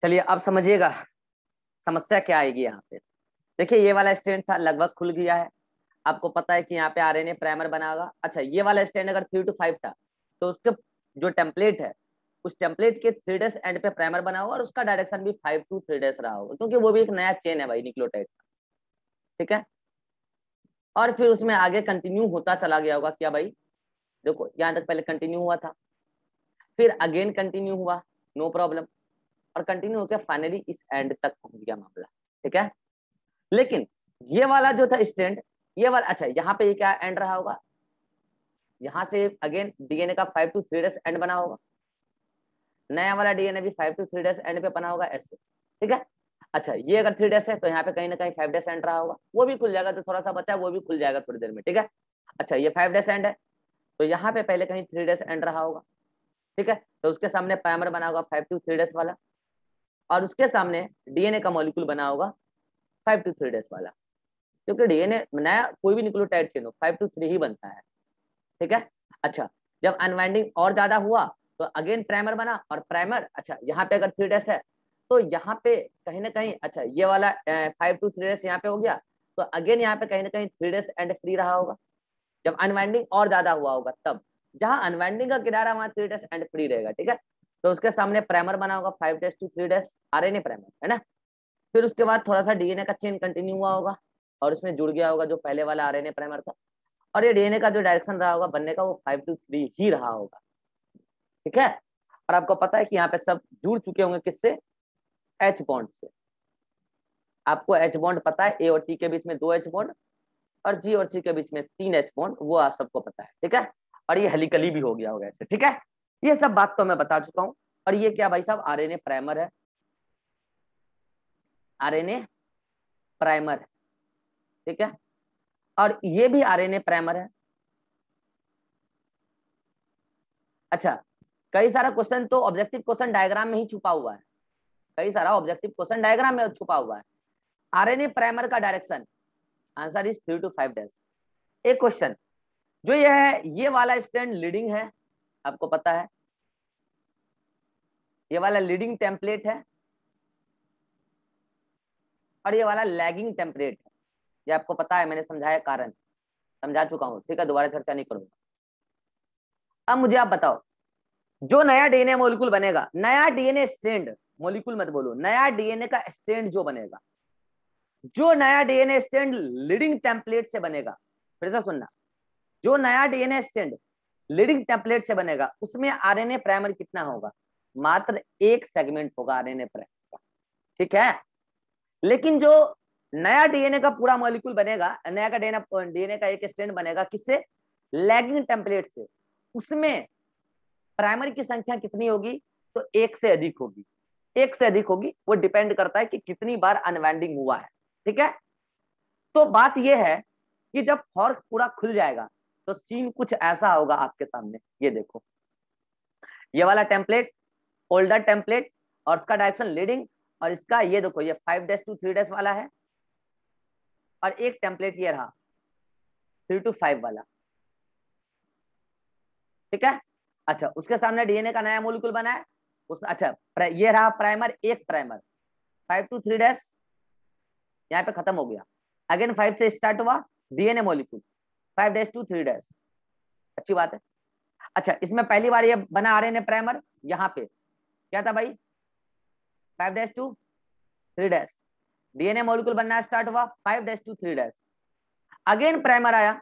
चलिए अब समझिएगा समस्या क्या आएगी यहाँ पे। देखिए ये वाला स्टैंड था, लगभग खुल गया है। आपको पता है कि यहाँ पे आरएनए प्राइमर बना होगा। अच्छा, ये वाला स्टैंड अगर 3 to 5 था तो उसके जो टेम्पलेट है उस टेम्पलेट के 3 एंड पे प्राइमर बना होगा और उसका डायरेक्शन भी 5 to 3 रहा होगा, क्योंकि वो भी एक नया चेन है भाई न्यूक्लियोटाइड का। ठीक है, और फिर उसमें आगे कंटिन्यू होता चला गया होगा। क्या भाई, देखो यहाँ तक पहले कंटिन्यू हुआ था, फिर अगेन कंटिन्यू हुआ, नो प्रॉब्लम, और कंटिन्यू होकर फाइनली इस एंड तक पहुंच गया मामला। ठीक है, लेकिन ये वाला जो था स्टैंड, ये वाला, अच्छा यहाँ पे ये क्या एंड रहा होगा, यहाँ से अगेन डीएनए का 5 to 3 एंड बना होगा, नया वाला डीएनए भी 5 to 3 एंड पे बना होगा ऐसे। ठीक है, अच्छा ये अगर 3 है तो यहाँ पे कहीं ना कहीं 5 एंड रहा होगा, वो भी खुल जाएगा, तो थोड़ा सा बचा है वो भी खुल जाएगा थोड़ी देर में। ठीक है, अच्छा ये 5 एंड है तो यहाँ पे पहले कहीं 3 एंड रहा होगा। ठीक है, तो उसके सामने प्राइमर बना होगा 5 to 3 वाला, और उसके सामने डीएनए का मॉलिक्यूल बना होगा 5 to 3 वाला, क्योंकि डीएनए नया कोई भी न्यूक्लियोटाइड चेन हो 5 to 3 ही बनता है। ठीक है, अच्छा जब अनवाइंडिंग और ज्यादा हुआ तो अगेन प्राइमर बना, और प्राइमर, अच्छा यहाँ पे अगर 3 है तो यहाँ पे कहीं ना कहीं, अच्छा ये वाला 5 to 3 यहाँ पे हो गया, तो अगेन यहाँ पे कहीं ना कहीं 3 एंड फ्री रहा होगा। जब अनवाइंडिंग और ज्यादा हुआ होगा तब, जहां अनवाइंडिंग का किनारा वहां 3 एंड फ्री रहेगा। ठीक है, तो उसके सामने प्राइमर बना होगा 5 to 3 आरएनए प्राइमर, है ना। फिर उसके बाद थोड़ा सा डीएनए का चेन कंटिन्यू हुआ होगा और उसमें जुड़ गया होगा जो पहले वाला आरएनए प्राइमर था, और ये डीएनए का जो डायरेक्शन रहा होगा बनने का वो 5 to 3 ही रहा होगा। ठीक है, और आपको पता है कि यहाँ पे सब जुड़ चुके होंगे किससे, एच बॉन्ड से। आपको एच बॉन्ड पता है, ए और टी के बीच में 2 एच बॉन्ड, और जी और सी के बीच में 3 एच बॉन्ड, वो आप सबको पता है। ठीक है, और ये हेलिकली भी हो गया होगा ऐसे। ठीक है, ये सब बात तो मैं बता चुका हूँ। और ये क्या भाई साहब, आरएनए प्राइमर है, आरएनए प्राइमर है। ठीक है, और ये भी आरएनए प्राइमर है। अच्छा, कई सारा क्वेश्चन तो ऑब्जेक्टिव क्वेश्चन डायग्राम में ही छुपा हुआ है, कई सारा ऑब्जेक्टिव क्वेश्चन डायग्राम में छुपा हुआ है। आरएनए प्राइमर का direction, answer is 3 to 5 dash. एक क्वेश्चन जो ये है, ये वाला स्टैंड लीडिंग है, आपको पता है ये वाला लीडिंग टेम्पलेट है, और ये वाला लैगिंग टेम्पलेट है। ये आपको पता है, मैंने समझाया, कारण समझा चुका हूँ। ठीक है, दोबारा चर्चा नहीं करूंगा। अब मुझे आप बताओ, जो नया डीएनए मॉलिक्यूल बनेगा, नया डीएनए स्टैंड, मॉलिक्यूल मत बोलो, नया डीएनए का स्टैंड जो बनेगा, जो नया डीएनए स्टैंड लीडिंग टेम्पलेट से बनेगा, फिर से सुनना, जो नया डीएनए स्टैंड लीडिंग टेम्पलेट से बनेगा उसमें आरएनए प्राइमर कितना होगा, मात्र एक सेगमेंट होगा आरएनए प्राइमर का। ठीक है, लेकिन जो नया डीएनए का पूरा मॉलिक्यूल बनेगा, नया का डीएनए का एक स्टैंड बनेगा किससे, लैगिंग टेम्पलेट से, उसमें प्राइमर की संख्या कितनी होगी, तो एक से अधिक होगी, एक से अधिक होगी। वो डिपेंड करता है कि कितनी बार अनवाइंडिंग हुआ है। ठीक है, तो बात यह है कि जब फॉर्क पूरा खुल जाएगा तो सीन कुछ ऐसा होगा आपके सामने। ये देखो, ये वाला टेम्पलेट ओल्डर टेम्पलेट, और इसका डायरेक्शन लीडिंग, और इसका ये देखो ये 5 to 3 वाला है, और एक टेम्पलेट ये रहा 3 to 5 वाला। ठीक है, अच्छा उसके सामने डीएनए का नया मॉलिक्यूल बना है उस, अच्छा ये रहा प्राइमर, एक प्राइमर 5 to 3 यहाँ पे खत्म हो गया, अगेन 5 से स्टार्ट हुआ डीएनए मॉलिक्यूल 5 to 3। अच्छी बात है। अच्छा, इसमें पहली बार ये बना आरएनए प्राइमर, यहाँ पे क्या था भाई, 5 to 3, डीएनए मॉलिक्यूल बनना स्टार्ट हुआ 5 to 3, अगेन प्राइमर आया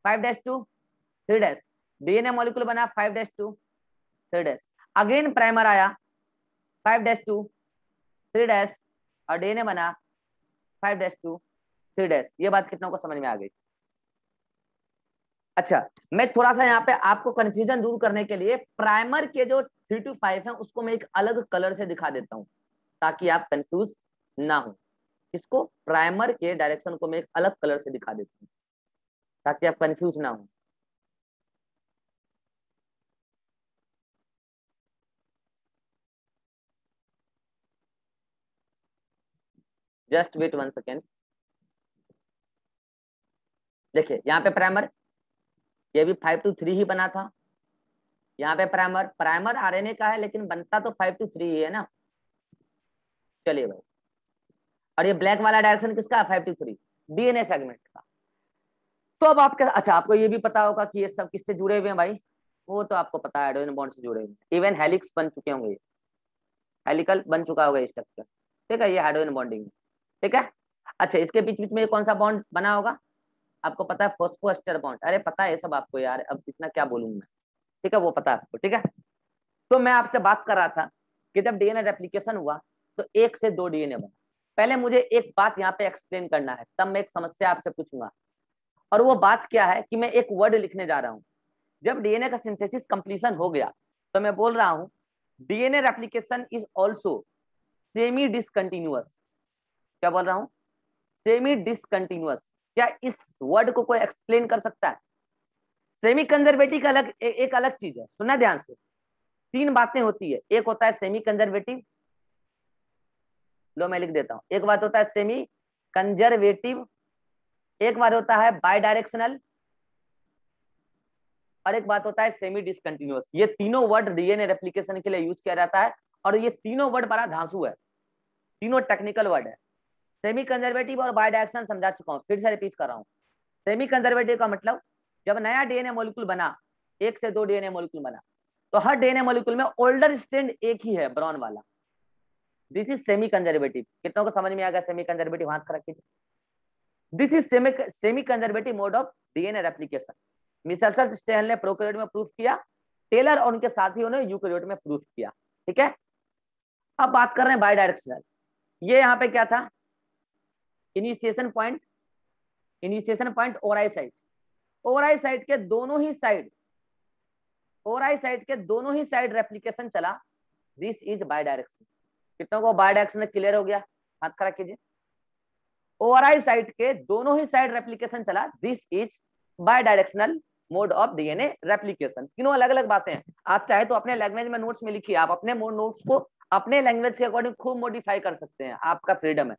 5 to 3, डीएनए मॉलिक्यूल बना 5 to 3, अगेन प्राइमर आया 5 to 3, और डीएनए बना 5 to 3। ये बात कितनों को समझ में आ गई। अच्छा, मैं थोड़ा सा यहाँ पे आपको कंफ्यूजन दूर करने के लिए प्राइमर के जो 3 to 5 है उसको मैं एक अलग कलर से दिखा देता हूँ, ताकि आप कंफ्यूज ना हो। इसको प्राइमर के डायरेक्शन को मैं एक अलग कलर से दिखा देता हूँ ताकि आप कंफ्यूज ना हो। Just wait 1 second. देखिए यहाँ पे प्राइमर, ये भी 5 to 3 ही बना था। यहाँ पे प्राइमर, प्राइमर आरएनए का है लेकिन बनता तो 5 to 3 ही है ना, चलिए भाई, और ये ब्लैक वाला डायरेक्शन किसका? 5 to 3 डीएनए सेगमेंट का। तो अब आपके, अच्छा आपको ये भी पता होगा कि ये सब किससे जुड़े हुए हैं भाई, वो तो आपको पता है हाइड्रोजन बॉन्ड से जुड़े हुए हैं। इवन हेलिक्स बन चुके होंगे, हेलिकल बन चुका होगा स्ट्रक्चर, ठीक है, ये हाइड्रोजन बॉन्डिंग, ठीक है। अच्छा इसके बीच बीच में कौन सा बॉन्ड बना होगा? आपको पता है फॉस्फोएस्टर बॉन्ड, अरे पता है सब आपको यार, अब इतना क्या बोलूं मैं, ठीक है वो पता है आपको, ठीक है। तो मैं आपसे बात कर रहा था कि जब डीएनए रेप्लिकेशन हुआ तो 1 से 2 डीएनए बना। पहले मुझे एक बात यहाँ पे एक्सप्लेन करना है, तब मैं एक समस्या आपसे पूछूंगा, और वो बात क्या है कि मैं एक वर्ड लिखने जा रहा हूँ। जब डीएनए का सिंथेसिस कंप्लीशन हो गया तो मैं बोल रहा हूँ DNA replication is also semi discontinuous. क्या बोल रहा हूँ? Semi discontinuous. क्या इस वर्ड को कोई एक्सप्लेन कर सकता है? सेमी कंजर्वेटिव का अलग एक अलग चीज है, सुनना ध्यान से। 3 बातें होती है, एक होता है सेमी कंजर्वेटिव, लो मैं लिख देता हूं, एक बात होता है सेमी कंजर्वेटिव, एक बात होता है बाय डायरेक्शनल, और एक बात होता है सेमी डिसकंटिन्यूअस। ये तीनों वर्ड डीएनए रेप्लिकेशन के लिए यूज किया जाता है, और ये तीनों वर्ड बड़ा धांसू है, तीनों टेक्निकल वर्ड है। सेमी कंजर्वेटिव और बाय डायरेक्शनल समझा चुका हूं, फिर से रिपीट कर रहा हूं। सेमी कंजर्वेटिव का मतलब जब नया डीएनए मॉलिक्यूल बना, 1 से 2 डीएनए मॉलिक्यूल बना, तो हर डीएनए मॉलिक्यूल में ओल्डर स्ट्रैंड एक ही है, ब्राउन वाला, दिस इज सेमी कंजर्वेटिव। कितनों को समझ में आ गया सेमी कंजर्वेटिव? हाथ खड़ा कीजिए। This is semi conservative mode of DNA replication. Meselson Stahl ने प्रोकैरियोट में प्रूफ किया, टेलर और उनके साथियों ने यूकैरियोट में प्रूफ किया, ठीक है। अब बात कर रहे हैं बाय डायरेक्शनल। ये यहाँ पे क्या था? Initiation point, initiation point ORI site, ORI site के दोनों ही साइड, ओआरआई साइट के दोनों ही साइड रेप्लिकेशन चला, दिस इज बाय डायरेक्शनल। कितनों को बाय डायरेक्शनल क्लियर हो गया? हाथ खड़ा कीजिए। ओआरआई साइट के दोनों ही साइड रेप्लिकेशन चला, this is by directional mode of DNA replication. तीनों अलग अलग बातें हैं। आप चाहे तो अपने लैंग्वेज में नोट्स में लिखिए, आप अपने नोट्स को अपने लैंग्वेज के अकॉर्डिंग खूब मॉडिफाई कर सकते हैं, आपका फ्रीडम है,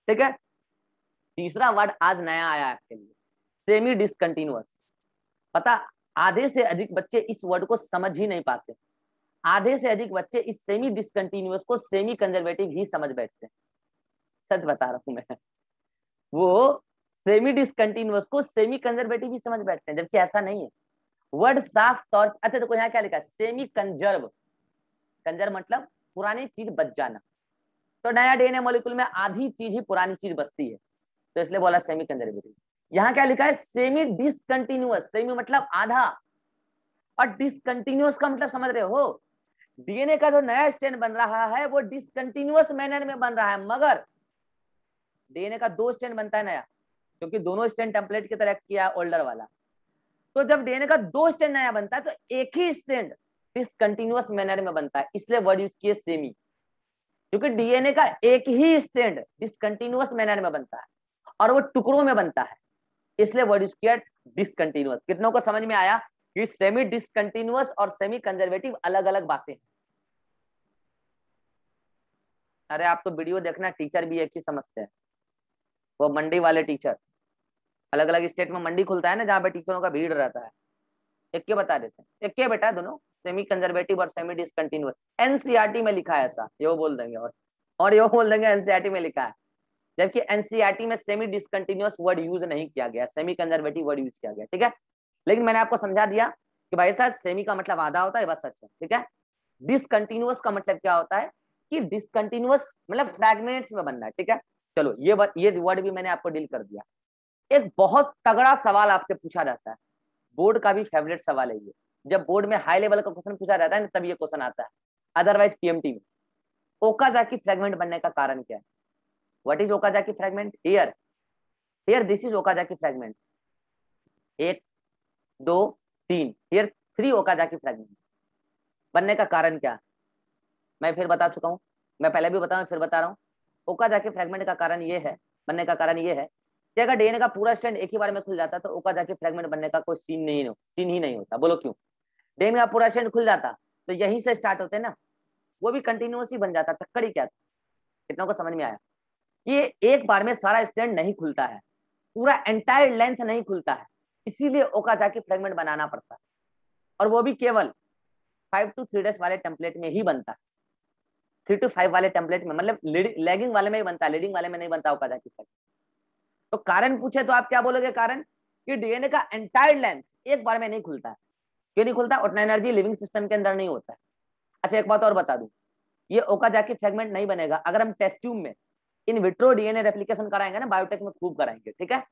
ठीक है। तीसरा वर्ड आज नया आया है आपके लिए, सेमी डिसकंटिन्यूअस। पता, आधे से अधिक बच्चे इस वर्ड को समझ ही नहीं पाते, आधे से अधिक बच्चे इस सेमी डिसकंटिन्यूअस को सेमी कंजर्वेटिव ही समझ बैठते हैं, सच बता रहा हूं मैं। वो सेमी डिसकंटिन्यूअस को सेमी कंजर्वेटिव ही समझ बैठते हैं, जबकि ऐसा नहीं है। वर्ड साफ तौर, अच्छा देखो यहाँ क्या लिखा है, सेमी कंजर्व। कंजर्व मतलब पुरानी चीज बच जाना, तो नया डीएनए मॉलिक्यूल में आधी चीज ही पुरानी चीज बचती है, तो इसलिए बोला सेमी कंजर्वेटिव। यहाँ क्या लिखा है? Semi discontinuous. सेमी मतलब आधा, और डिसकंटिन्यूअस का मतलब समझ रहे हो? डीएनए का जो नया स्ट्रैंड बन रहा है वो डिसकंटिन्यूअस मैनर में बन रहा है, मगर डीएनए का 2 स्ट्रैंड बनता है नया, क्योंकि दोनों स्ट्रैंड टेम्पलेट की तरह किया है ओल्डर वाला। तो जब डीएनए का 2 स्ट्रैंड नया बनता है तो एक ही स्ट्रैंड डिसकंटिन्यूअस मैनर में बनता है, इसलिए वर्ड यूज किए सेमी, क्योंकि डीएनए का एक ही स्ट्रैंड डिसकंटिन्यूअस मैनर में बनता है और वो टुकड़ों में बनता है, इसलिए वर्ड यूज किया डिसकंटिन्यूअस। कितनों को समझ में आया कि सेमी डिसकंटिन्यूअस और सेमी कंजर्वेटिव अलग अलग बातें हैं? अरे आप तो वीडियो देखना, टीचर भी एक ही समझते हैं, वो मंडी वाले टीचर, अलग अलग स्टेट में मंडी खुलता है ना जहाँ पे टीचरों का भीड़ रहता है, एक के बता देते हैं, एक के बेटा दोनों, सेमी कंजर्वेटिव और सेमी डिसकंटिन्यूअस। एनसीईआरटी में लिखा है ऐसा, ये वो बोल देंगे, और ये बोल देंगे एनसीईआरटी में लिखा है, जबकि एनसीईआरटी में सेमी डिसकंटिन्यूअस वर्ड यूज नहीं किया गया, सेमी कंजर्वेटिव वर्ड यूज किया गया, ठीक है। लेकिन मैंने आपको समझा दिया कि भाई साहब सेमी का मतलब आधा होता है, बस सच है, ठीक है। डिसकंटिन्यूअस का मतलब क्या होता है कि डिसकंटिन्यूअस मतलब फ्रैगमेंट्स में बनना है, ठीक है। चलो ये वर्ड भी मैंने आपको डील कर दिया। एक बहुत तगड़ा सवाल आपसे पूछा जाता है, बोर्ड का भी फेवरेट सवाल है ये, जब बोर्ड में हाई लेवल का क्वेश्चन पूछा जाता है ना तब ये क्वेश्चन आता है, अदरवाइज पीएमटी में। ओकाजाकी फ्रैगमेंट बनने का कारण क्या है? What is Okazaki fragment? Here, here this is Okazaki fragment. 1 2 3, here 3 Okazaki fragment बनने का कारण क्या है? मैं फिर बता चुका हूँ, मैं पहले भी बताऊँ फिर बता रहा हूँ। ओकाजाकी फ्रैगमेंट का कारण ये है, बनने का कारण ये है कि अगर डीएनए का पूरा स्ट्रैंड एक ही बार में खुल जाता तो ओकाजाकी फ्रैगमेंट बनने का कोई सीन ही नहीं होता। बोलो क्यों? डीएनए का पूरा स्ट्रैंड खुल जाता तो यहीं से स्टार्ट होते ना, वो भी कंटिन्यूअस ही बन जाता, चक्कर ही क्या था। कितनों को समझ में आया? ये एक बार में सारा स्ट्रैंड नहीं खुलता है, पूरा एंटायर लेंथ नहीं खुलता है, इसीलिए ओकाजाकी फ्रैगमेंट बनाना पड़ता है, और वो भी केवल 5 to 3 days वाले टेम्पलेट में ही बनता है। 3 to 5 वाले टेम्पलेट में, मतलब लैगिंग वाले में ही बनता है, लीडिंग वाले में नहीं बनता ओकाजाकी फ्रैगमेंट। तो कारण पूछे तो आप क्या बोलोगे? कारण कि डीएनए का एंटायर लेंथ एक बार में नहीं खुलता है। क्यों नहीं खुलता? उतना एनर्जी लिविंग सिस्टम के अंदर नहीं होता है। अच्छा एक बात और बता दूं, ये ओकाजाकी फ्रैगमेंट नहीं बनेगा अगर हम टेस्ट ट्यूब में इन विट्रो डीएनए रेप्लिकेशन कराएंगे ना, बायोटेक में खूब कराएंगे, ठीक है।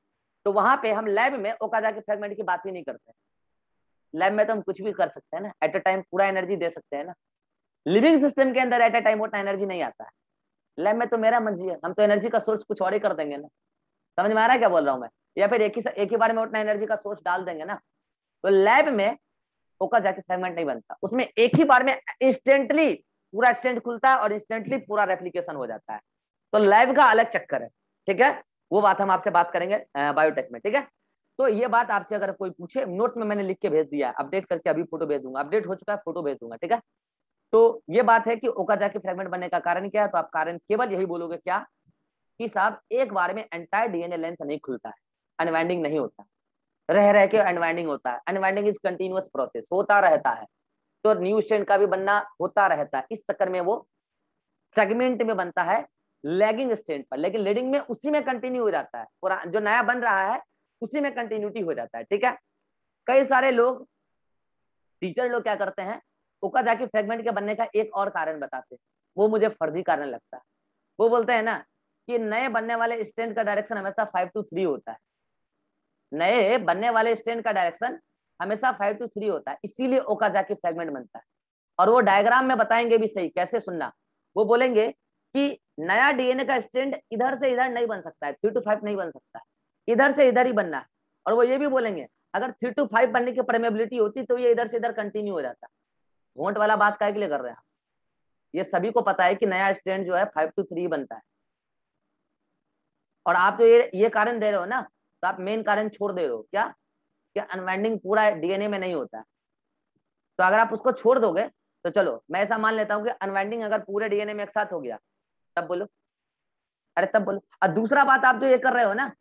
तो वहां पे हम लैब में ओकाजाकी फ्रैगमेंट की बात ही नहीं करते। लैब में तो हम कुछ भी कर सकते हैं ना, एट अ टाइम पूरा एनर्जी दे सकते हैं ना। लिविंग सिस्टम के अंदर एट अ टाइम उतना एनर्जी नहीं आता है। लैब में तो मेरा मर्जी है, हम तो एनर्जी का सोर्स कुछ और ही कर देंगे ना। समझ में आ रहा है क्या बोल रहा हूँ मैं? या फिर एक ही बार में उतना एनर्जी का सोर्स डाल देंगे ना। तो लैब में ओकाजाकी फ्रैगमेंट नहीं बनता, उसमें एक ही बार में इंस्टेंटली पूरा स्टेंट खुलता है और इंस्टेंटली पूरा रेप्लिकेशन हो जाता है। तो लैब का अलग चक्कर है, ठीक है। वो बात हम आपसे बात करेंगे बायोटेक में, ठीक है। तो ये बात आपसे अगर कोई पूछे, नोट्स में मैंने लिख के भेज दिया है, अपडेट करके अभी फोटो भेज दूंगा, अपडेट हो चुका है, फोटो भेज दूंगा, ठीक है। तो ये बात है कि ओकाजाकी फ्रैगमेंट बनने का कारण क्या है, तो आप कारण केवल यही बोलोगे क्या कि साहब एक बार में एंटायर डीएनए लेंथ नहीं खुलता है, अनवाइंडिंग नहीं होता, रह रह के अनवाइंडिंग होता है। अनवाइंडिंग इज कंटिन्यूअस प्रोसेस, होता रहता है। तो न्यू स्ट्रैंड का भी बनना होता रहता है, इस चक्कर में वो सेगमेंट में बनता है लैगिंग स्ट्रैंड पर, लेकिन लीडिंग में उसी में कंटिन्यू हो जाता है, पूरा जो नया बन रहा है उसी में कंटिन्यूटी हो जाता है, ठीक है। कई सारे लोग, टीचर लोग क्या करते हैं, ओकाजाकी फ्रैगमेंट के बनने का एक और कारण बताते हैं, वो मुझे फर्जी कारण लगता है। वो बोलते हैं ना कि नए बनने वाले स्ट्रैंड का डायरेक्शन हमेशा 5 to 3 होता है। नए बनने वाले स्ट्रैंड का डायरेक्शन हमेशा 5 to 3 होता है, इसीलिए ओकाजाकी फ्रैगमेंट बनता है। और वो डायग्राम में बताएंगे भी सही, कैसे सुनना। वो बोलेंगे कि नया डीएनए का स्ट्रैंड इधर से इधर नहीं बन सकता है, 3 to 5 नहीं बन सकता है, इधर से इधर ही बनना है। और वो ये भी बोलेंगे अगर 3 to 5 बनने की परमेबिलिटी होती तो ये इधर से इधर कंटिन्यू हो जाता। वोट वाला बात काय के लिए कर रहे हैं? ये सभी को पता है कि नया स्ट्रैंड जो है 5 to 3 बनता है। और आप तो ये कारण दे रहे हो ना, तो आप मेन कारण छोड़ दे रहे हो क्या, कि अनवाइंडिंग पूरा डीएनए में नहीं होता है। तो अगर आप उसको छोड़ दोगे तो चलो मैं ऐसा मान लेता हूँ कि अनवाइंडिंग अगर पूरे डीएनए में एक साथ हो गया, तब बोलो, अरे तब बोलो। और दूसरा बात आप जो ये कर रहे हो ना,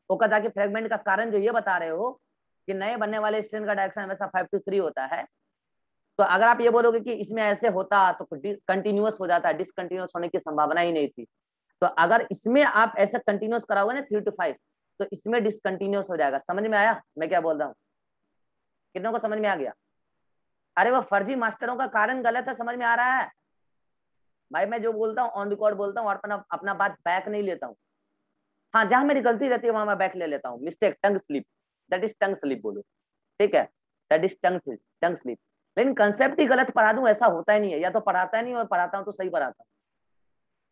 ओकाजाकी फ्रैगमेंट का कारण जो ये बता रहे हो कि नए बनने वाले स्ट्रैंड का डायरेक्शन हमेशा 5 to 3 होता है, तो अगर आप ये बोलोगे कि इसमें ऐसे होता तो कंटिन्यूअस हो जाता, डिसकंटिन्यूअस होने की संभावना ही नहीं थी। तो अगर इसमें आप ऐसा कंटिन्यूअस कराओगे ना 3 to 5, तो इसमें डिसकंटिन्यूअस हो जाएगा। समझ में आया मैं क्या बोल रहा हूँ? कितनों को समझ में आ गया? अरे वो फर्जी मास्टरों का कारण गलत है, समझ में आ रहा है भाई? मैं जो बोलता हूँ ऑन रिकॉर्ड बोलता हूँ और अपना बात बैक नहीं लेता हूँ। हाँ, जहां मेरी गलती रहती है वहां मैं बैक ले लेता हूँ। Mistake, tongue slip, that is tongue slip बोलो, ठीक है, that is tongue tongue slip. लेकिन कंसेप्ट ही गलत पढ़ा दूं ऐसा होता ही नहीं है, या तो पढ़ाता नहीं और पढ़ाता हूं तो सही पढ़ाता हूँ।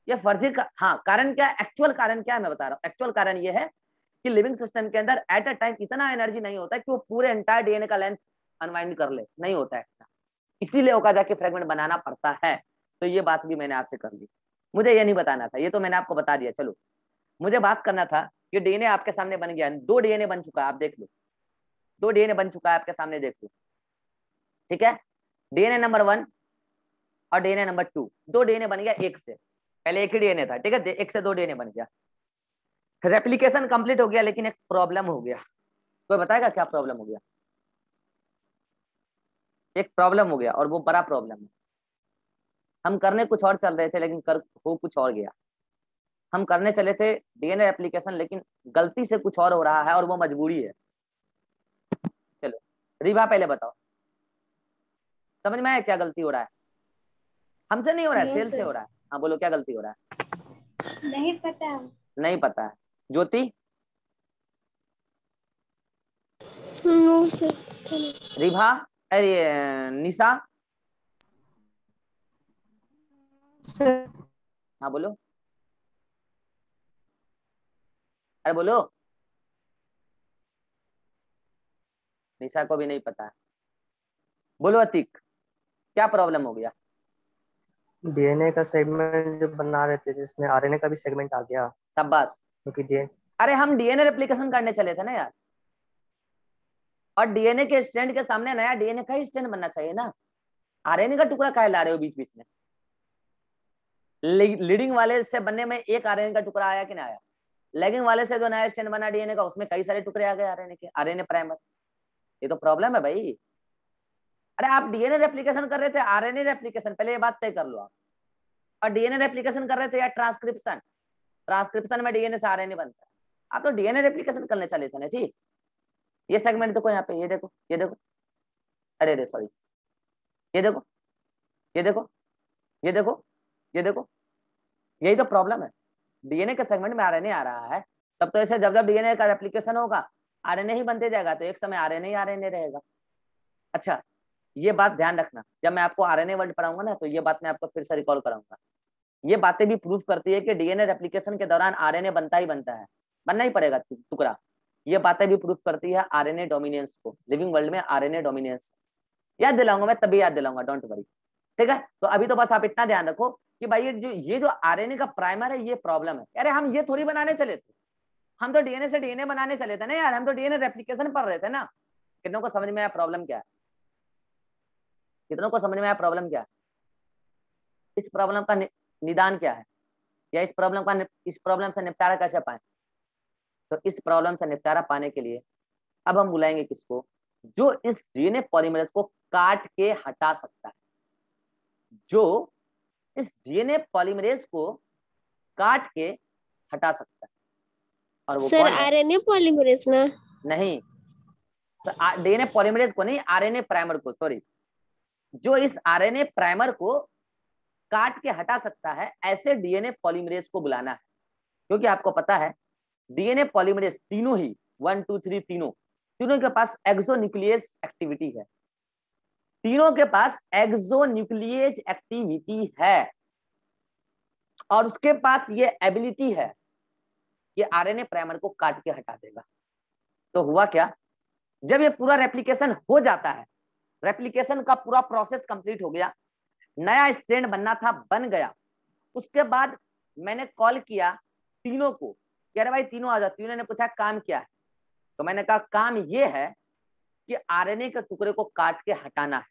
ये फर्जी का, हाँ कारण क्या है, एक्चुअल कारण क्या है मैं बता रहा हूँ। एक्चुअल कारण ये है कि लिविंग सिस्टम के अंदर एट अ टाइम इतना एनर्जी नहीं होता है कि वो पूरे एंटायर डीएनए का लेंथ अनवाइंड कर ले, नहीं होता है इतना। इसीलिए ओकाजाकी फ्रैगमेंट बनाना पड़ता है। तो ये बात भी मैंने आपसे कर ली, मुझे ये नहीं बताना था, ये तो मैंने आपको बता दिया। चलो मुझे बात करना था कि डीएनए आपके सामने बन गया, 2 डीएनए बन चुका है, आप देख लो, 2 डीएनए बन चुका है आपके सामने, देख लो, ठीक है। डीएनए नंबर 1 और डीएनए नंबर 2, 2 डीएनए बन गया एक से, पहले एक ही डीएनए था, ठीक है, एक से 2 डीएनए बन गया, रेप्लिकेशन कंप्लीट हो गया, लेकिन एक प्रॉब्लम हो गया। कोई बताएगा क्या प्रॉब्लम हो गया? एक प्रॉब्लम हो गया और वो बड़ा प्रॉब्लम है। हम करने कुछ और चल रहे थे लेकिन कर हो कुछ और गया। हम करने चले थे डीएनए एप्लीकेशन, लेकिन गलती से कुछ और हो रहा है और वो मजबूरी है। चलो रिवा पहले बताओ, समझ में आया क्या गलती हो रहा है? हमसे नहीं हो रहा है, नो सेल से सर, हो रहा है। हाँ बोलो क्या गलती हो रहा है? नहीं पता। नहीं पता है। ज्योति, नो सर। रिभा, अरे निशा, सर हाँ बोलो, अरे बोलो। निशा को भी नहीं पता है। बोलो अतिक, क्या प्रॉब्लम हो गया? डीएनए का सेगमेंट जो बना रहे थे जिसमें आरएनए का भी सेगमेंट आ गया, शाबाश। क्योंकि डीएनए अरे हम डीएनए रेप्लिकेशन करने चले थे ना यार, और डीएनए के स्ट्रैंड के सामने नया डीएनए का ही स्ट्रैंड बनना चाहिए ना। आरएनए का टुकड़ा काहे ला रहे हो बीच बीच में? लीडिंग वाले से बनने में एक आरएनए का टुकड़ा आया कि नहीं आया? लैगिंग वाले से जो नया स्ट्रैंड बना डीएनए का, उसमें कई सारे टुकड़े आ गए आरएनए के, आरएनए प्राइमर। ये तो प्रॉब्लम है भाई। अरे आप डीएनए रेप्लिकेशन कर रहे थे, आरएनए रेप्लिकेशन, पहले ये बात तय कर लो आप। और डीएनए रेप्लिकेशन कर रहे थे या ट्रांसक्रिप्शन? ट्रांसक्रिप्शन में डीएनए से आरएनए बनता है, आप तो डीएनए रेप्लिकेशन करने चले थे ना जी। ये सेगमेंट देखो यहाँ पे, ये देखो, ये देखो, अरे सॉरी, ये देखो, ये देखो, ये देखो, ये देखो, यही तो प्रॉब्लम है। डीएनए के सेगमेंट में आरएनए आ रहा है, तब तो ऐसे जब जब डीएनए का रेप्लिकेशन होगा आरएनए ही बनते जाएगा, तो एक समय आरएनए ही आरएनए रहेगा। अच्छा, ये बात ध्यान रखना, जब मैं आपको आरएनए वर्ड पढ़ाऊंगा ना, तो ये बात मैं आपको फिर से रिकॉल कराऊंगा। ये बातें भी प्रूफ करती है कि डीएनए रेप्लिकेशन के दौरान आरएनए बनता ही बनता है, बनना ही पड़ेगा टुकड़ा। ये बातें भी प्रूफ करती है आरएनए डोमिनेंस को, लिविंग वर्ल्ड में आरएनए डोमिनेंस। याद दिलाऊंगा मैं, तभी याद दिलाऊंगा, डोंट वरी, ठीक है। तो अभी तो बस आप इतना ध्यान रखो कि भाई ये जो आरएनए का प्राइमर है, ये प्रॉब्लम है। अरे हम ये थोड़ी बनाने चले थे, हम तो डीएनए से डीएनए बनाने चले थे ना यार, हम तो डीएनए रेप्लिकेशन पढ़ रहे थे ना। कितनों को समझ में आया प्रॉब्लम क्या है? कितनों को समझ में आया प्रॉब्लम क्या है? इस प्रॉब्लम का निदान क्या है, या इस प्रॉब्लम से निपटारा कैसे पाए? तो इस प्रॉब्लम से निपटारा पाने के लिए अब हम बुलाएंगे किसको? जो इस डीएनए पॉलीमरेज को काट के हटा सकता है, जो इस डीएनए पॉलीमरेज को काट के हटा सकता है। और वो सर कौन है? आरएनए पॉलीमरेज ना? नहीं, तो डीएनए पॉलीमरेज को नहीं, आरएनए प्राइमर को, सॉरी। जो इस आरएनए प्राइमर को काट के हटा सकता है, ऐसे डीएनए पॉलीमरेज को बुलाना है। क्योंकि आपको पता है डीएनए पॉलीमरेज तीनों ही 1 2 3 तीनों के पास एक्सोन्यूक्लियस एक्टिविटी है, तीनों के पास एक्सोन्यूक्लियस एक्टिविटी है, और उसके पास ये एबिलिटी है कि आरएनए प्राइमर को काट के हटा देगा। तो हुआ क्या, जब ये पूरा रेप्लिकेशन हो जाता है, रेप्लिकेशन का पूरा प्रोसेस कंप्लीट हो गया, नया स्ट्रैंड बनना था, बन गया। उसके बाद मैंने कॉल किया तीनों को, कह रहे भाई तीनों आ जाओ। तीनों ने पूछा काम क्या है, तो मैंने कहा काम ये है कि आरएनए के टुकड़े को काट के हटाना है।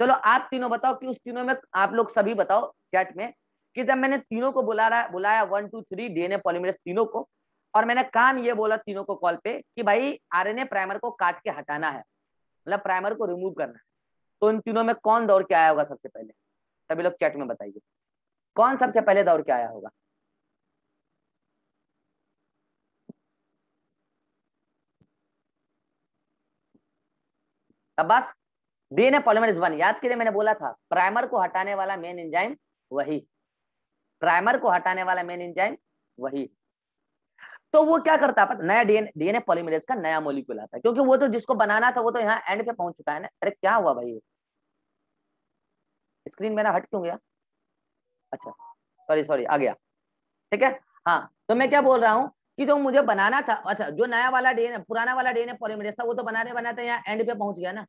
चलो आप तीनों बताओ कि उस तीनों में, आप लोग सभी बताओ चैट में कि जब मैंने तीनों को बुलाया 1 2 3 डीएनए पॉलीमरेज तीनों को, और मैंने काम ये बोला तीनों को कॉल पे कि भाई आरएनए प्राइमर को काट के हटाना है, मतलब प्राइमर को रिमूव करना है, तो इन तीनों में कौन दौड़ के आया होगा सबसे पहले? सभी लोग चैट में बताइए, कौन सबसे पहले दौड़ के आया होगा? अब बस डीएनए पॉलीमरेज 1 याद कीजिए, मैंने बोला था प्राइमर को हटाने वाला मेन एंजाइम वही, प्राइमर को हटाने वाला मेन एंजाइम वही। तो वो क्या करता है, नया डीएनए पॉलीमरेज का नया मॉलिक्यूल आता है, क्योंकि वो तो जिसको बनाना था वो तो यहाँ एंड पे पहुंच चुका है ना। अरे क्या हुआ भाई, स्क्रीन मेरा हट क्यों गया? अच्छा सॉरी सॉरी, आ गया, ठीक है। हाँ, तो मैं क्या बोल रहा हूँ कि जो मुझे बनाना था, अच्छा जो नया वाला डीएनए, पुराना वाला डीएनए पॉलीमरेज था, वो तो बनाते बनाते यहाँ एंड पे पहुंच गया ना।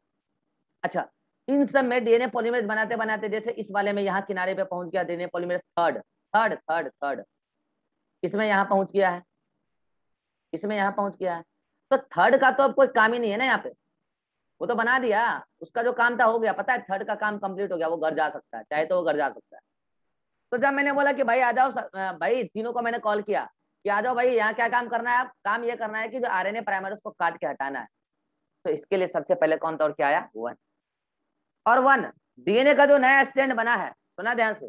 अच्छा, इन सब में डीएनए पॉलीमरेज बनाते बनाते, जैसे इस वाले में यहाँ किनारे पे पहुंच गया DNA polymerase third third third third, इसमें यहाँ पहुंच गया है, इसमें यहाँ पहुंच गया है। तो थर्ड का तो अब कोई काम ही नहीं है ना यहाँ पे, वो तो बना दिया, उसका जो काम था हो गया। पता है थर्ड का काम कंप्लीट हो गया, वो घर जा सकता है, चाहे तो वो घर जा सकता है। तो जब मैंने बोला कि भाई आ जाओ, भाई तीनों को मैंने कॉल किया कि आ जाओ भाई, यहाँ क्या काम करना है? आप काम ये करना है कि जो आरएनए प्राइमर उसको काट के हटाना है। तो इसके लिए सबसे पहले कौन दौड़ के आया? 1। और 1 डीएनए का जो नया स्ट्रैंड बना है, सुना ध्यान से,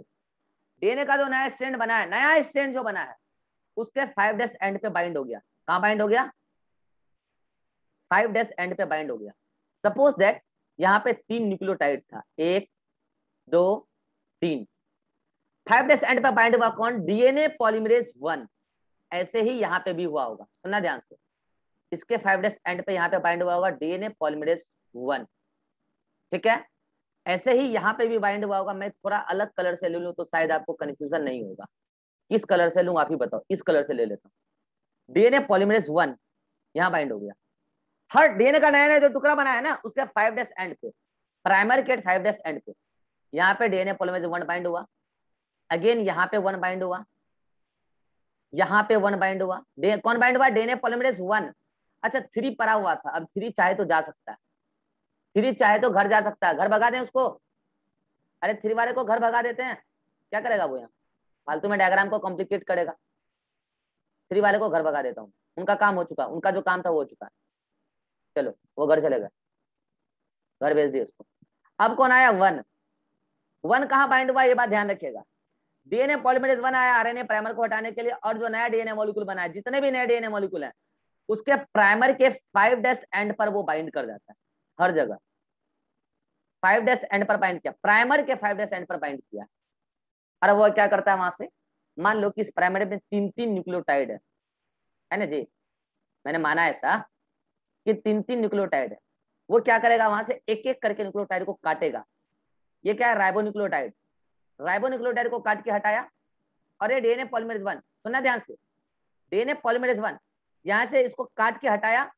डीएनए का जो नया स्ट्रैंड बना है, नया स्ट्रैंड जो बना है, उसके 5' एंड पे बाइंड हो गया। कहाँ बाइंड हो गया? 5' एंड पे बाइंड हो गया। सपोज दैट यहाँ पे 3 न्यूक्लियोटाइड था, 1 2 3, 5' एंड पे बाइंड हुआ कौन? DNA polymerase 1। ऐसे ही यहाँ पे भी हुआ होगा, सुनना ध्यान से, इसके 5' एंड पे यहाँ पे बाइंड हुआ होगा डीएनए पॉलीमरेज 1, ठीक है। ऐसे ही यहाँ पे भी बाइंड हुआ होगा। मैं थोड़ा अलग कलर से ले लूँ तो शायद आपको कंफ्यूजन नहीं होगा। किस कलर से लूँ आप ही बताओ? इस कलर से ले लेता हूँ। डीएनए पॉलीमरेज 1 यहाँ बाइंड हो गया। हर डीएनए का नया नया जो टुकड़ा बना है ना, उसके 5' एंड पे, प्राइमर के 5' एंड पे, यहाँ पे डीएनए पॉलीमरेज 1 बाइंड हुआ, अगेन यहाँ पे 1 बाइंड हुआ, यहाँ पे 1 बाइंड हुआ। कौन बाइंड हुआ? DNA polymerase 1। अच्छा 3 पड़ा हुआ था, अब 3 चाहे तो जा सकता है, 3 चाहे तो घर जा सकता है, घर भगा दें उसको। अरे 3 वाले को घर भगा देते हैं, क्या करेगा वो? यहाँ फालतू में डायग्राम को कॉम्प्लिकेट करेगा। 3 वाले को घर भगा देता हूँ, उनका काम हो चुका, उनका जो काम था वो हो चुका है। चलो वो घर चले गए, घर भेज दिए उसको। अब कौन आया? 1 कहाँ बाइंड हुआ ये बात ध्यान रखिएगा। डीएनए पॉलीमरेज 1 आया आरएनए प्राइमर को हटाने के लिए, और जो नया डीएनए मॉलिक्यूल बना है, जितने भी नए डीएनए मॉलिक्यूल हैं उसके प्राइमर के 5' एंड पर वो बाइंड कर जाता है हर जगह। 5' एंड पर बाइंड किया, प्राइमर के 5' एंड पर बाइंड किया, और वो क्या करता है वहां से, मान लो कि इस प्राइमर में 3 न्यूक्लियोटाइड है ना जी, मैंने माना ऐसा कि 3 न्यूक्लियोटाइड है, वो क्या करेगा वहां से एक एक करके न्यूक्लियोटाइड को काटेगा। ये क्या है, राइबोन्यूक्लियोटाइड, राइबोन्यूक्लियोटाइड को काट के हटाया, और ये डीएनए पॉलीमरेज 1, सुनना ध्यान से, डीएनए पॉलीमरेज 1 यहाँ से इसको काट के हटाया,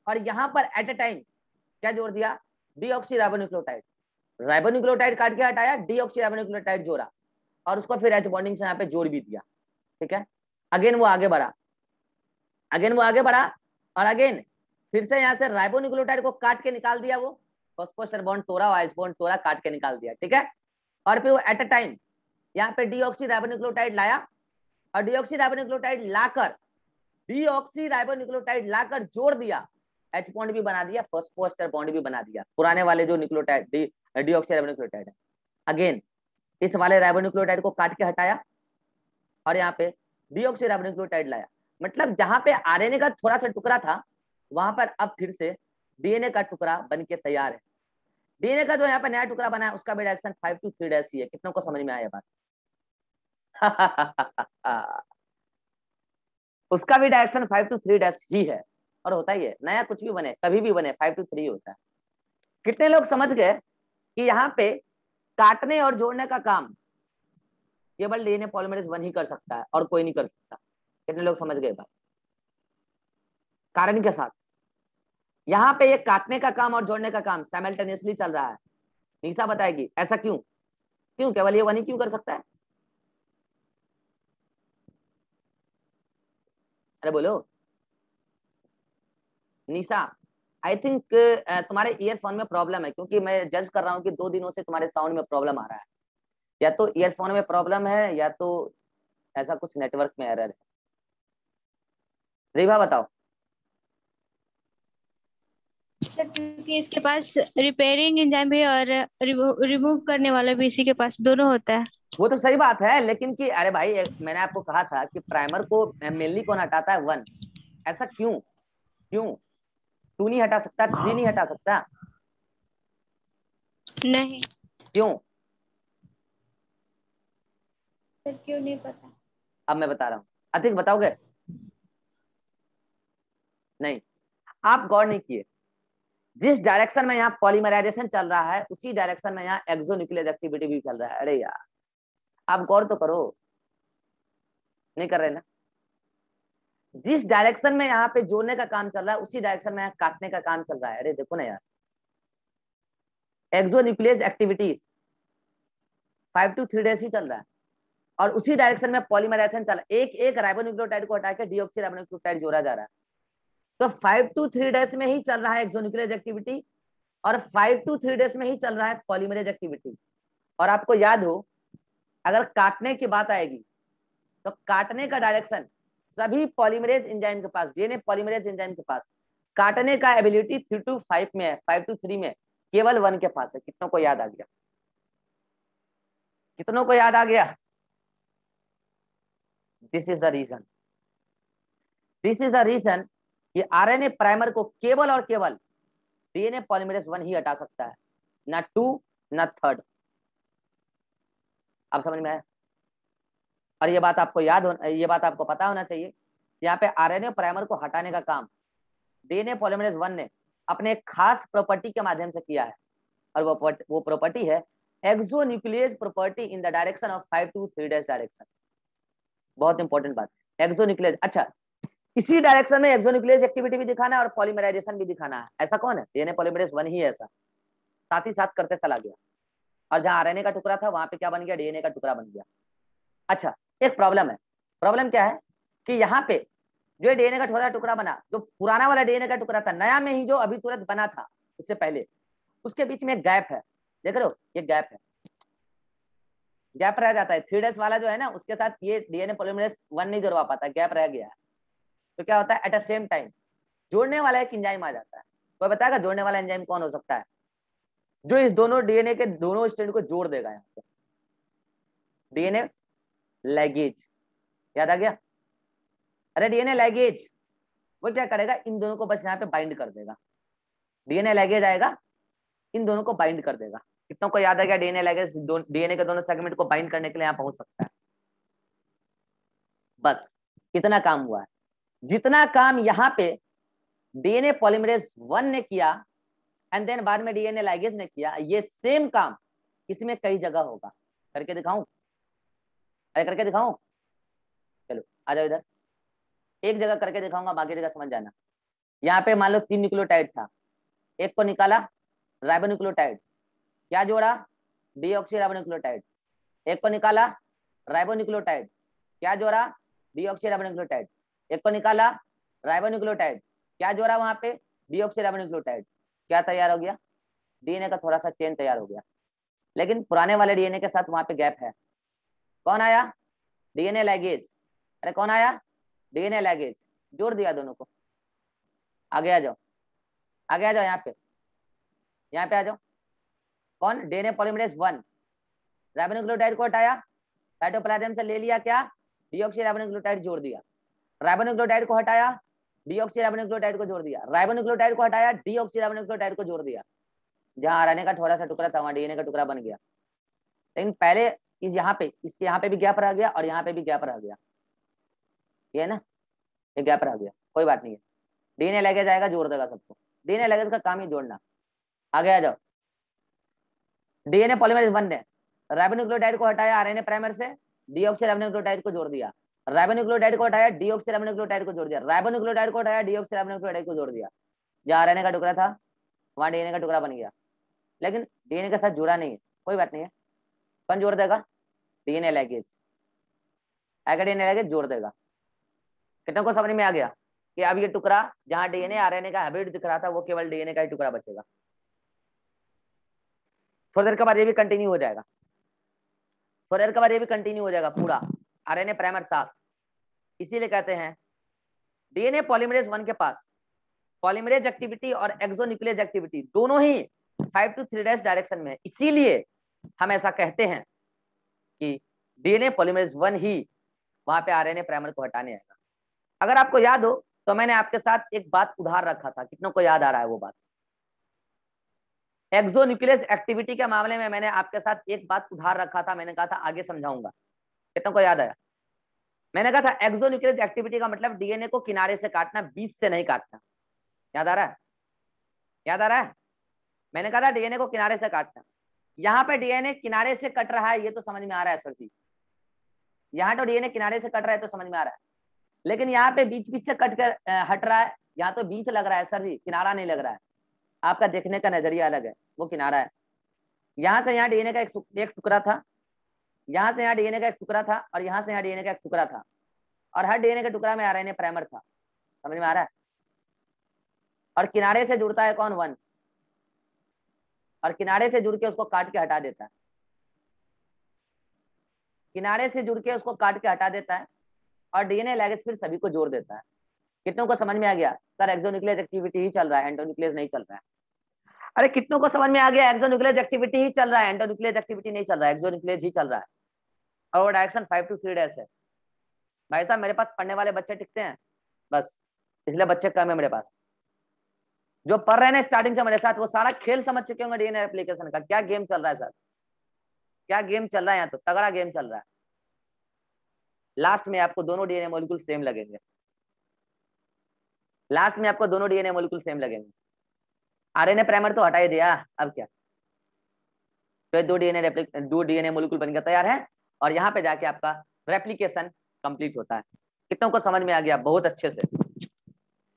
और यहाँ पर एट ए टाइम क्या जोड़ दिया, डीऑक्सी राइबोन्यूक्लियोटाइड, राइबोन्यूक्लियोटाइड काट के हटाया, डीऑक्सी राइबोन्यूक्लियोटाइड जोड़ा, और उसको फिर एच बॉन्डिंग से यहाँ पे जोड़ भी दिया, ठीक है। अगेन वो आगे बढ़ा, और अगेन फिर से यहाँ से राइबोन्यूक्लियोटाइड को काट के निकाल दिया, वो फॉस्फोरस बॉन्ड तोड़ा और H बॉन्ड तोड़ा, काट के निकाल दिया, ठीक है। और फिर वो एट अ टाइम यहाँ पे डीऑक्सी राइबोन्यूक्लियोटाइड लाया, और डीऑक्सी राइबोन्यूक्लियोटाइड लाकर जोड़ दिया, H बॉन्ड भी बना दिया, फॉस्फोएस्टर बॉन्ड भी बना दिया, पुराने वाले जो न्यूक्लियोटाइड डीऑक्सी राइबोन्यूक्लियोटाइड है। अगेन इस वाले राइबोन्यूक्लियोटाइड को काट के हटाया, और यहाँ पे डीऑक्सी राइबोन्यूक्लियोटाइड लाया, मतलब जहां पे आरएनए का थोड़ा सा टुकड़ा था वहां पर अब फिर से डीएनए का टुकड़ा बन के तैयार है। डीएनए का जो यहाँ पे नया टुकड़ा बना है उसका भी डायरेक्शन 5 to 3' ही है। कितनों को समझ में आया बात? उसका भी डायरेक्शन 5 to 3' ही है, और होता ही है, नया कुछ भी बने कभी भी बने 5 to 3 होता है। कितने लोग समझ गए कि यहाँ पे काटने और जोड़ने का काम केवल डीएनए पॉलीमरेज 1 ही कर सकता है और कोई नहीं कर सकता? कितने लोग समझ गए बात? कारण के साथ यहाँ पे ये काटने का काम और जोड़ने का काम साइमल्टेनियसली चल रहा है। निशा बताएगी ऐसा क्यों, क्यों केवल ये 1 ही क्यों कर सकता है? अरे बोलो निशा। आई थिंक तुम्हारे ईयरफोन में प्रॉब्लम है, क्योंकि मैं जज कर रहा हूँ कि 2 दिनों से तुम्हारे साउंड में प्रॉब्लम आ रहा है, या तो ईयरफोन में प्रॉब्लम है या तो ऐसा कुछ नेटवर्क में एरर है। रिभा बताओ। सर क्योंकि इसके पास रिपेयरिंग एंजाइम भी और रिमूव करने वाला भी इसी के पास दोनों होता है। वो तो सही बात है, लेकिन कि अरे भाई मैंने आपको कहा था कि प्राइमर को मेनली कौन हटाता है, 1। ऐसा क्यों, क्यों 2 नहीं हटा सकता, 3 नहीं हटा सकता? नहीं क्यों? सर क्यों नहीं पता। अब मैं बता रहा हूँ, अधिक बताओगे? नहीं, आप गौर नहीं किए, जिस डायरेक्शन में यहाँ पॉलीमराइजेशन चल रहा है उसी डायरेक्शन में यहाँ एक्सोन्यूक्लियस एक्टिविटी भी चल रहा है। अरे यार आप गौर तो करो, नहीं कर रहे ना? जिस डायरेक्शन में यहाँ पे जोड़ने का काम चल रहा है उसी डायरेक्शन में यहाँ काटने का काम चल रहा है। अरे देखो ना यार, एक्सोन्यूक्लियस एक्टिविटी 5 to 3 ही चल रहा है, और उसी डायरेक्शन में पॉलीमराइजेशन चल रहा है। एक एक राइबोन्यूक्लियोटाइड को हटा के डीऑक्सी राइबोन्यूक्लियोटाइड जोड़ा जा रहा है। तो 5 to 3 में ही चल रहा है एक्सोन्यूक्लियस एक्टिविटी, और 5 to 3 में ही चल रहा है पॉलीमरेज एक्टिविटी। और आपको याद हो, अगर काटने की बात आएगी तो काटने का डायरेक्शन सभी पॉलीमरेज एंजाइम के पास, डीएनए पॉलीमरेज एंजाइम के पास काटने का एबिलिटी 3 to 5 में है, 5 to 3 में केवल 1 के पास है। कितनों को याद आ गया? कितनों को याद आ गया? This is the reason, this is the reason कि आरएनए प्राइमर को केवल और केवल डीएनए पॉलीमरेज 1 ही हटा सकता है, ना 2 ना 3। आप समझ में आया? और ये बात आपको याद हो, ये बात आपको पता होना चाहिए, यहाँ पे आरएनए प्राइमर को हटाने का काम डीएनए पॉलीमरेज 1 ने अपने एक खास प्रॉपर्टी के माध्यम से किया है, और वो प्रॉपर्टी है exonuclease property in the direction of 5 to 3 direction. बहुत इंपॉर्टेंट बात है, एक्सोन्यूक्लियस। अच्छा, इसी डायरेक्शन में एक्सोन्यूक्लियस एक्टिविटी भी दिखाना है और पॉलीमराइजेशन भी दिखाना है। ऐसा कौन है? डीएनए पॉलीमरेज 1 ही ऐसा साथ ही साथ करते चला गया, और जहां आरएनए का टुकड़ा था वहां पे क्या बन गया? डीएनए का टुकड़ा बन गया। अच्छा, एक प्रॉब्लम है। प्रॉब्लम क्या है कि यहाँ पे जो डीएनए का थोड़ा टुकड़ा बना, जो पुराना वाला डीएनए का टुकड़ा था, नया में ही जो अभी तुरंत बना था उससे पहले, उसके बीच में एक गैप है। देख रहे हो, ये गैप है, गैप रह जाता है। 3' वाला जो है ना, उसके साथ ये डीएनए पॉलीमरेज 1 नहीं जुड़वा पाता, गैप रह गया है। तो क्या होता है, एट द सेम टाइम जोड़ने वाला एक एंजाइम आ जाता है। कोई बताएगा जोड़ने वाला एंजाइम कौन हो सकता है? जो इस दोनों डीएनए के दोनों स्ट्रैंड को जोड़ देगा। यहाँ पे डीएनए लैगेज, याद आ गया? अरे डीएनए लैगेज वो क्या करेगा, इन दोनों को बस यहाँ पे बाइंड कर देगा। डीएनए लैगेज आएगा, इन दोनों को बाइंड कर देगा। कितनों को याद आ गया? डीएनए लैगेज डीएनए के दोनों सेगमेंट को बाइंड करने के लिए यहाँ पहुंच सकता है। बस इतना काम हुआ है। जितना काम यहाँ पे डीएनए पॉलीमरेज 1 ने किया एंड देन बाद में डीएनए लाइगेज ने किया, ये सेम काम इसमें कई जगह होगा। करके दिखाऊं? अरे करके दिखाऊं? चलो आ जाओ इधर, एक जगह करके दिखाऊंगा, बाकी जगह समझ जाना। यहाँ पे मान लो 3 न्यूक्लियोटाइड था, एक को निकाला राइबोन्यूक्लियोटाइड, क्या जोड़ा? डीऑक्सीराइबोन्यूक्लियोटाइड। एक को निकाला राइबोन्यूक्लियोटाइड, क्या जोड़ा? डीऑक्सीराइबोन्यूक्लियोटाइड। एक को निकाला राइबोन्यूक्लियोटाइड, क्या जोड़ा वहां पे? डीऑक्सीराइबोन्यूक्लियोटाइड। क्या तैयार हो गया? डीएनए का थोड़ा सा चेन तैयार हो गया। लेकिन पुराने वाले डीएनए के साथ वहां पे गैप है। कौन आया? DNA luggage. अरे कौन आया? DNA luggage. जोड़ दिया दोनों को। आगे आ जाओ, आगे आ जाओ, यहाँ पे आ जाओ। कौन? डीएनए पॉलीमरेज 1 राइबोन्यूक्लियोटाइड को हटाया, साइटोप्लाज्म से ले लिया क्या? डीऑक्सीराइबोन्यूक्लियोटाइड जोड़ दिया। राइबोन्यूक्लियोटाइड को हटाया, डीऑक्सीराइबोन्यूक्लियोटाइड को जोड़ दिया। राइबोन्यूक्लियोटाइड को हटाया, डीऑक्सीराइबोन्यूक्लियोटाइड को जोड़ दिया। जहां आरएनए का थोड़ा सा टुकड़ा था वहां डीएनए का टुकड़ा बन गया। लेकिन पहले इस यहाँ पे, इसके यहाँ पे भी गैप रह गया और यहाँ पे भी गैप रह गया, ये है ना, ये गैप रह गया, कोई बात नहीं है। डीएनए लैगेज आएगा, जोड़ देगा सबको। डीएनए लैगेज का काम ही जोड़ना। आगे आ जाओ। डीएनए पॉलीमरेज 1 ने राइबोन्यूक्लियोटाइड को हटाया आरएनए प्राइमर से, डीऑक्सीराइबोन्यूक्लियोटाइड को जोड़ दिया। राइबोन्यूक्लियोटाइड को हटाया, डीऑक्सीराइबोन्यूक्लियोटाइड को जोड़ दिया। राइबोन्यूक्लियोटाइड को हटाया, डीऑक्सीराइबोन्यूक्लियोटाइड को जोड़ दिया। जहाँ आरएनए का टुकड़ा था वहां डीएनए का टुकड़ा बन गया, लेकिन डीएनए के साथ जुड़ा नहीं है, कोई बात नहीं है। कौन जोड़ देगा? डीएनए लैगेज आएगा, डीएनए लैगेज जोड़ देगा। कितने को समझ में आ गया कि अब ये टुकड़ा जहां डीएनए आरएनए का हाइब्रिड दिख रहा था वो केवल डीएनए का ही टुकड़ा बचेगा। थोड़ी देर के बाद ये भी कंटिन्यू हो जाएगा, थोड़ी देर के बाद ये भी कंटिन्यू हो जाएगा पूरा आरएनए प्राइमर साथ। इसीलिए कहते हैं डीएनए पॉलीमरेज 1 के पास पॉलीमरेज एक्टिविटी और एक्सोन्यूक्लियस एक्टिविटी दोनों ही 5 to 3' डायरेक्शन में है। इसीलिए हम ऐसा कहते हैं कि डीएनए पॉलीमरेज 1 ही वहां पे आरएनए प्राइमर को हटाने आएगा। अगर आपको याद हो तो मैंने आपके साथ एक बात उधार रखा था, कितनों को याद आ रहा है वो बात? एक्सोन्यूक्लियस एक्टिविटी के मामले में मैंने आपके साथ एक बात उधार रखा था, मैंने कहा था आगे समझाऊंगा। कितनों को याद आया? मैंने कहा था एक्सोन्यूक्लियस एक्टिविटी का मतलब डीएनए को किनारे से काटना, बीच से नहीं काटना। याद आ रहा है? याद आ रहा है? मैंने कहा था डीएनए को किनारे से काटना। यहाँ पे डीएनए किनारे से कट रहा है, ये तो समझ में आ रहा है सर जी। यहाँ तो डीएनए किनारे से कट रहा है तो समझ में आ रहा है, लेकिन यहाँ पे बीच बीच से कट कर हट रहा है। यहाँ तो बीच लग रहा है सर जी, किनारा नहीं लग रहा है। आपका देखने का नजरिया अलग है, वो किनारा है। यहाँ से यहाँ डीएनए का एक टुकड़ा था, यहाँ से यहाँ डीएनए का एक टुकड़ा था, और यहाँ से यहाँ डीएनए का एक टुकड़ा था, और हर डीएनए के टुकड़ा में आरएनए प्राइमर था। समझ में आ रहा है? और किनारे से जुड़ता है कौन? 1, और किनारे से जुड़ के उसको काट के हटा देता है। किनारे से जुड़ के उसको काट के हटा देता है और डीएनए लैगेज फिर सभी को जोड़ देता है। कितनों को समझ में आ गया? सर एक्सोन्यूक्लियस एक्टिविटी ही चल रहा है, एंडोन्यूक्लियस नहीं चल रहा है। अरे कितनों को समझ में आ गया? एक्सोन्यूक्लियस एक्टिविटी ही चल रहा है, एंडोन्यूक्लियस एक्टिविटी नहीं चल रहा है, एक्सोन्यूक्लियस ही चल रहा है। और वो डायरेक्शन 5 to 3' है। भाई साहब मेरे पास पढ़ने वाले बच्चे टिकते हैं बस, इसलिए बच्चे कम है मेरे पास। जो पढ़ रहे हैं स्टार्टिंग से मेरे साथ वो सारा खेल समझ चुके होंगे डीएनए एप्लीकेशन का। क्या गेम चल रहा है सर, क्या गेम चल रहा है? यहाँ तो तगड़ा गेम चल रहा है। लास्ट में आपको दोनों डीएनए मॉलिक्यूल सेम लगेंगे, लास्ट में आपको दोनों डीएनए मॉलिक्यूल सेम लगेंगे। आरएनए प्राइमर तो हटा ही दिया, अब क्या? तो दो डीएनए मॉलिक्यूल बनकर तैयार है, और यहाँ पे जाके आपका रेप्लिकेशन कंप्लीट होता है। कितनों को समझ में आ गया? बहुत अच्छे से।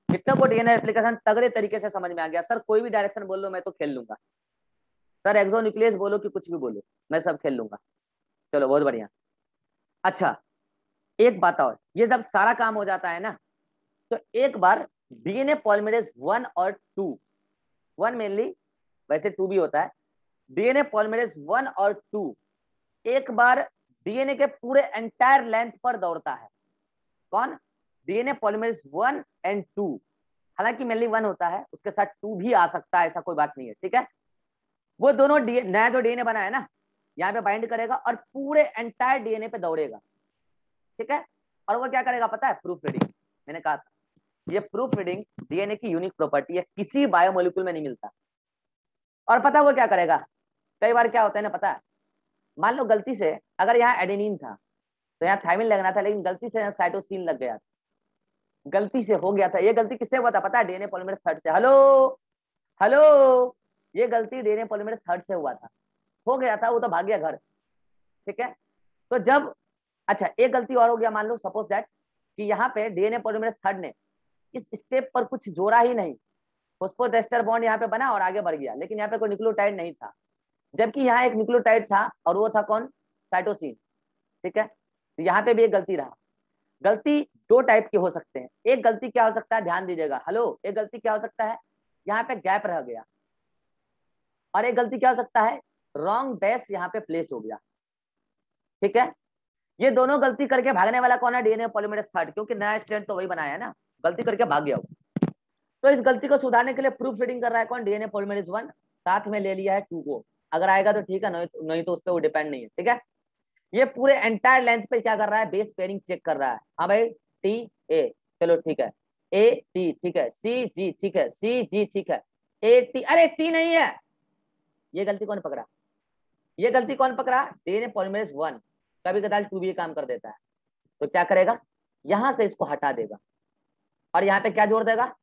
कितनों को डीएनए रेप्लिकेशन तगड़े तरीके से समझ में आ गया? सर कोई भी डायरेक्शन बोल लो मैं तो खेल लूंगा, सर एक्सोन्यूक्लियस बोलो कि कुछ भी बोलो, मैं सब खेल लूंगा। चलो बहुत बढ़िया। अच्छा एक बात और, ये जब सारा काम हो जाता है ना, तो एक बार डीएनए पॉलीमरेज 1 और 2, 1 मेनली, वैसे 2 भी होता है। डीएनए पॉलीमरेज 1 और 2 एक बार डीएनए के पूरे एंटायर लेंथ पर दौड़ता है। कौन? DNA polymerase 1 and 2। हालांकि मेनली 1 होता है, उसके साथ 2 भी आ सकता है, ऐसा कोई बात नहीं है, ठीक है। वो दोनों नया जो डीएनए बना है ना, यहाँ पे बाइंड करेगा और पूरे एंटायर डीएनए पे दौड़ेगा। ठीक है। और वो क्या करेगा पता है, प्रूफ रीडिंग। मैंने कहा था ये प्रूफ रीडिंग डीएनए की यूनिक प्रॉपर्टी है, किसी बायोमोलिक्यूल में नहीं मिलता। और पता है वो क्या करेगा, कई बार क्या होता है ना पता है, मान लो गलती से अगर यहाँ एडेनिन था तो यहाँ थायमिन लगना था, लेकिन गलती से यहाँ साइटोसिन लग गया, गलती से हो गया था। ये गलती किससे हुआ था पता है, डीएनए पॉलीमरेज थर्ड से। हेलो हेलो, ये गलती डीएनए पॉलीमरेज थर्ड से हुआ था, हो गया था, वो तो भाग गया घर, ठीक है। तो जब अच्छा एक गलती और हो गया, मान लो सपोज दैट कि यहाँ पे डीएनए पॉलीमरेज थर्ड ने इस स्टेप पर कुछ जोड़ा ही नहीं, फॉस्फोएस्टर बॉन्ड यहाँ पे बना और आगे बढ़ गया, लेकिन यहाँ पे कोई न्यूक्लियोटाइड नहीं था, जबकि यहाँ एक न्यूक्लियोटाइड था और वो था कौन, साइटोसिन, ठीक है। तो यहाँ पे भी एक गलती रहा। गलती दो टाइप के हो सकते हैं, एक गलती क्या हो सकता है, ध्यान दीजिएगा, हेलो, एक गलती क्या हो सकता है, यहाँ पे गैप रह गया, और एक गलती क्या हो सकता है, रॉन्ग बेस यहाँ पे प्लेस हो गया, ठीक है। ये दोनों गलती करके भागने वाला कौन है, डीएनए पॉलीमरेज थर्ड, क्योंकि नया स्ट्रैंड तो वही बनाया है ना, गलती करके भाग गया वो। तो इस गलती को सुधारने के लिए प्रूफ रीडिंग कर रहा है कौन, डीएनए पॉलीमरेज वन, साथ में ले लिया है 2 को, अगर आएगा तो ठीक है, नहीं तो उस पर वो डिपेंड नहीं है, ठीक है। ये पूरे एंटायर लेंथ पे क्या कर रहा है, बेस पेयरिंग चेक कर रहा है। हाँ भाई, टी ए, चलो ठीक है, ए टी ठीक है, सी जी ठीक है, सी जी ठीक है, ए टी, अरे टी नहीं है, ये गलती कौन पकड़ा, ये गलती कौन पकड़ा, डीएनए पॉलीमरेज वन। कभी कदार 2 भी काम कर देता है, तो क्या करेगा, यहां से इसको हटा देगा और यहाँ पे क्या जोड़ देगा,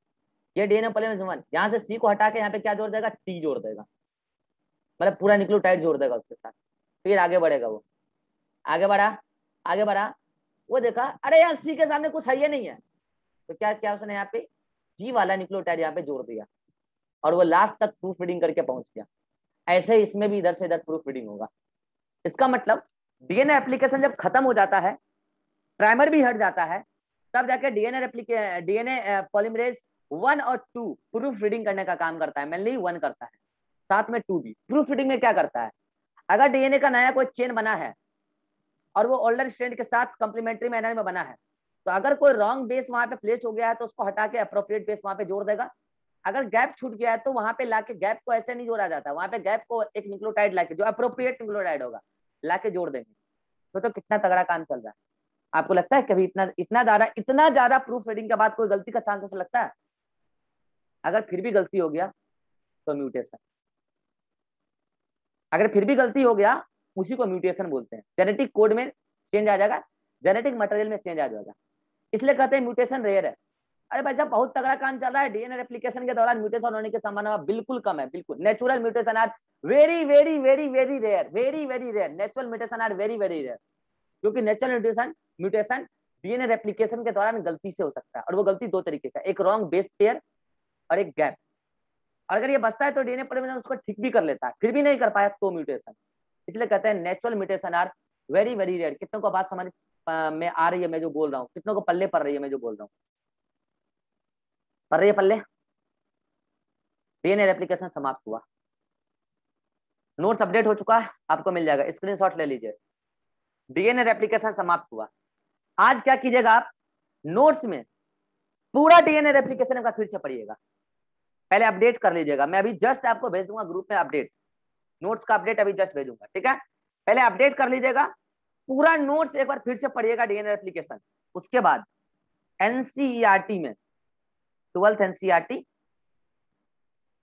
ये डीएनए पॉलीमरेज वन, यहाँ से सी को हटा के यहाँ पे क्या जोड़ देगा, टी जोड़ देगा, मतलब पूरा न्यूक्लियोटाइड जोड़ देगा उसके साथ, फिर आगे बढ़ेगा वो, आगे बढ़ा, आगे बढ़ा, वो देखा अरे यार सी के सामने कुछ है ये नहीं है, तो क्या क्या उसने यहाँ पे जी वाला न्यूक्लियोटाइड यहाँ पे जोड़ दिया और वो लास्ट तक प्रूफ रीडिंग करके पहुंच गया। ऐसे इसमें भी इधर से इधर प्रूफ रीडिंग होगा। इसका मतलब डीएनए एप्लीकेशन जब खत्म हो जाता है, प्राइमर भी हट जाता है, तब जाके डीएनए पॉलीमरेज 1 और 2 प्रूफ रीडिंग करने का काम करता है, मेनली 1 करता है, साथ में 2 भी। प्रूफ रीडिंग में क्या करता है, अगर डीएनए का नया कोई चेन बना है और वो ओल्डर स्ट्रैंड के साथ कॉम्प्लीमेंट्री मैनर में बना है, तो अगर कोई रॉन्ग बेस वहां पे प्लेस हो गया है तो उसको हटा के अप्रोप्रिएट बेस वहां पे जोड़ देगा। अगर गैप छूट गया है तो वहां पे लाके गैप को ऐसे नहीं जोड़ा जाता, वहां पे गैप को एक न्यूक्लियोटाइड लाके, जो अप्रोप्रिएट न्यूक्लियोटाइड होगा, लाके जोड़ देंगे। तो कितना तगड़ा काम चल रहा है। आपको लगता है कभी इतना ज्यादा प्रूफ रीडिंग के बाद कोई गलती का चांसेस लगता है? अगर फिर भी गलती हो गया तो म्यूटेशन, अगर फिर भी गलती हो गया उसी को म्यूटेशन बोलते हैं। जेनेटिक कोड में चेंज आ जाएगा, जेनेटिक मटेरियल में चेंज आ जाएगा, इसलिए कहते हैं म्यूटेशन रेयर है। अरे भाई साहब बहुत तगड़ा काम चल रहा है, डीएनए रेप्लिकेशन के दौरान म्यूटेशन होने की संभावना बिल्कुल कम है, बिल्कुल। Natural mutation are very very very very rare, very very rare. Natural mutation are very very rare, क्योंकि नेचुरल म्यूटेशन डीएनए रेप्लिकेशन के दौरान गलती से हो सकता है, और वो गलती 2 तरीके का, एक रॉन्ग बेस पेयर और एक गैप। और अगर ये बचता है तो डीएनए पॉलीमरेज उसको ठीक भी कर लेता है, फिर भी नहीं कर पाया तो म्यूटेशन। इसलिए कहते हैं natural mutation are very very rare. कितनों को बात समझ में आ रही है मैं जो बोल रहा हूँ? कितनों को पल्ले पड़ रही है मैं जो बोल रहा हूँ? पढ़ रही है पल्ले? डीएनए रेप्लिकेशन समाप्त हुआ, नोट्स अपडेट हो चुका है, आपको मिल जाएगा, स्क्रीनशॉट ले लीजिए। डीएनए रेप्लिकेशन समाप्त हुआ। आज क्या कीजिएगा आप, नोट्स में पूरा डीएनए रेप्लिकेशन का फिर से पढ़िएगा, पहले अपडेट कर लीजिएगा। मैं अभी जस्ट आपको भेज दूंगा ग्रुप में अपडेट, नोट्स का अपडेट अभी जस्ट भेजूंगा, ठीक है। पहले अपडेट कर लीजिएगा, पूरा नोट्स एक बार फिर से पढ़िएगा डीएनए रेप्लिकेशन। उसके बाद एनसीईआरटी में 12th एनसीईआरटी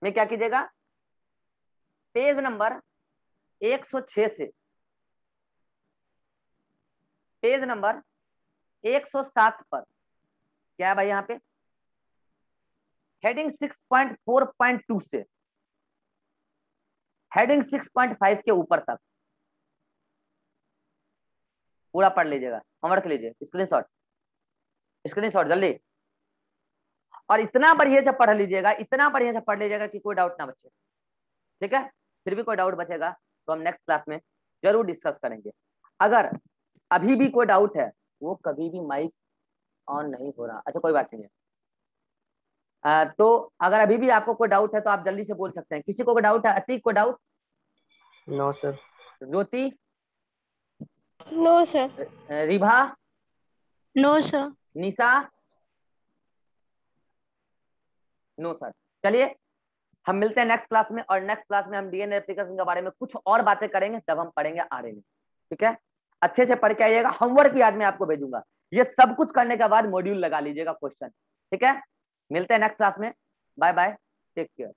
में क्या कीजिएगा, पेज नंबर 106 से पेज नंबर 107 पर क्या है भाई, यहाँ पे हेडिंग 6.4.2 से हेडिंग 6.5 के ऊपर तक पूरा पढ़ लीजिएगा, होमवर्क लीजिए, स्क्रीनशॉट जल्दी। और इतना बढ़िया से पढ़ लीजिएगा, इतना बढ़िया से पढ़ लीजिएगा कि कोई डाउट ना बचे, ठीक है। फिर भी कोई डाउट बचेगा तो हम नेक्स्ट क्लास में जरूर डिस्कस करेंगे। अगर अभी भी कोई डाउट है, वो कभी भी माइक ऑन नहीं हो रहा, अच्छा कोई बात नहीं है। तो अगर अभी भी आपको कोई डाउट है तो आप जल्दी से बोल सकते हैं। किसी को कोई डाउट है? अतीक को doubt? No sir. Jyoti? No sir. Ribha? No sir. Nisha? No sir. चलिए हम मिलते हैं नेक्स्ट क्लास में, और नेक्स्ट क्लास में हम डीएनए रेप्लिकेशन के बारे में कुछ और बातें करेंगे, तब हम पढ़ेंगे आरएनए, ठीक है। अच्छे से पढ़ के आइएगा, होमवर्क भी आज मैं आपको भेजूंगा। ये सब कुछ करने के बाद मॉड्यूल लगा लीजिएगा क्वेश्चन, ठीक है। मिलते हैं नेक्स्ट क्लास में, बाय बाय, टेक केयर।